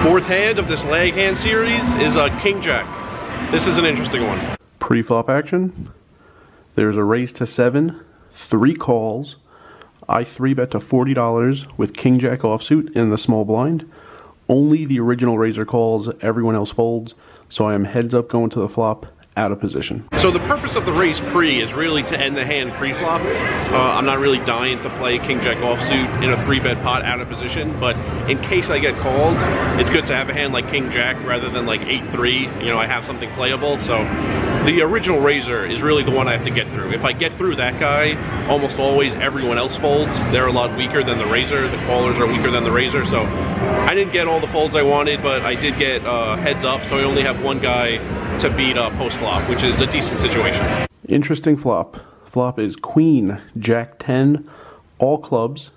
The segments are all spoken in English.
Fourth hand of this lag hand series is a King Jack. This is an interesting one. Pre-flop action. There's a raise to 7, 3 calls. I 3-bet to $40 with King Jack offsuit in the small blind. Only the original raiser calls, everyone else folds, so I am heads up going to the flop, out of position. So the purpose of the raise pre is really to end the hand pre-flop. I'm not really dying to play King Jack offsuit in a 3-bet pot out of position, but in case I get called, it's good to have a hand like King Jack rather than like 8-3. You know, I have something playable. So the original raiser is really the one I have to get through. If I get through that guy, almost always everyone else folds. They're a lot weaker than the raiser. The callers are weaker than the raiser. So I didn't get all the folds I wanted, but I did get heads up. So I only have one guy to beat post flop, which is a decent situation. Interesting flop. Flop is Queen, Jack 10, all clubs.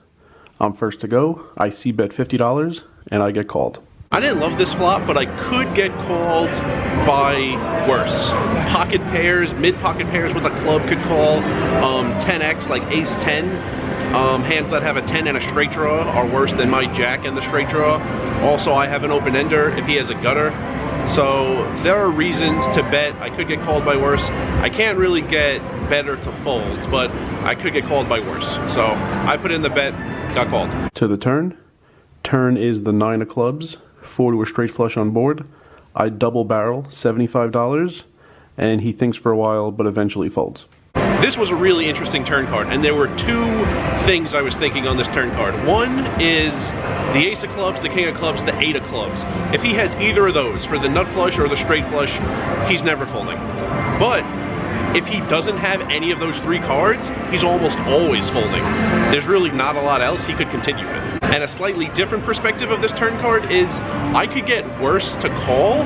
I'm first to go. I c-bet $50 and I get called. I didn't love this flop, but I could get called by worse. Pocket pairs, mid-pocket pairs with a club could call. 10x, like ace 10. Hands that have a 10 and a straight draw are worse than my jack and the straight draw. Also, I have an open ender if he has a gutter. So there are reasons to bet. I could get called by worse. I can't really get better to fold, but I could get called by worse. So I put in the bet, got called. To the turn. Turn is the 9 of clubs, 4 to a straight flush on board. I double barrel $75, and he thinks for a while, but eventually folds. This was a really interesting turn card, and there were 2 things I was thinking on this turn card. One is the ace of clubs, the king of clubs, the 8 of clubs. If he has either of those, for the nut flush or the straight flush, he's never folding. But if he doesn't have any of those 3 cards, he's almost always folding. There's really not a lot else he could continue with. And a slightly different perspective of this turn card is I could get worse to call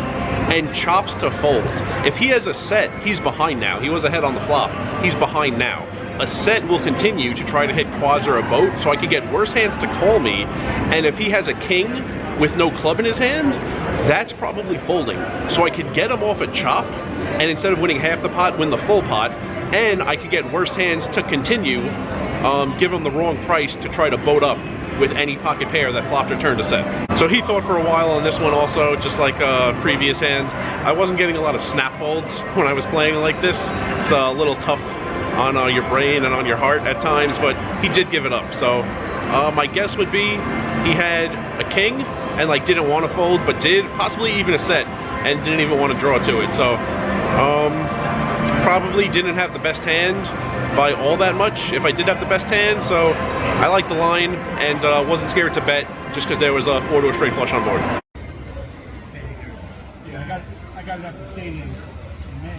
and chops to fold. If he has a set, he's behind now. He was ahead on the flop. He's behind now. A set will continue to try to hit quads or a boat, so I could get worse hands to call me. And if he has a king with no club in his hand, that's probably folding. So I could get him off a chop, and instead of winning half the pot, win the full pot. And I could get worse hands to continue, give him the wrong price to try to boat up with any pocket pair that flopped or turned a set. So he thought for a while on this one also, just like previous hands. I wasn't getting a lot of snap folds when I was playing like this. It's a little tough on your brain and on your heart at times, but he did give it up. So my guess would be he had a king and like didn't want to fold, but did, possibly even a set, and didn't even want to draw to it. So probably didn't have the best hand by all that much if I did have the best hand. So I liked the line and wasn't scared to bet just because there was a 4 to a straight flush on board. Yeah, I got it at the stadium in May.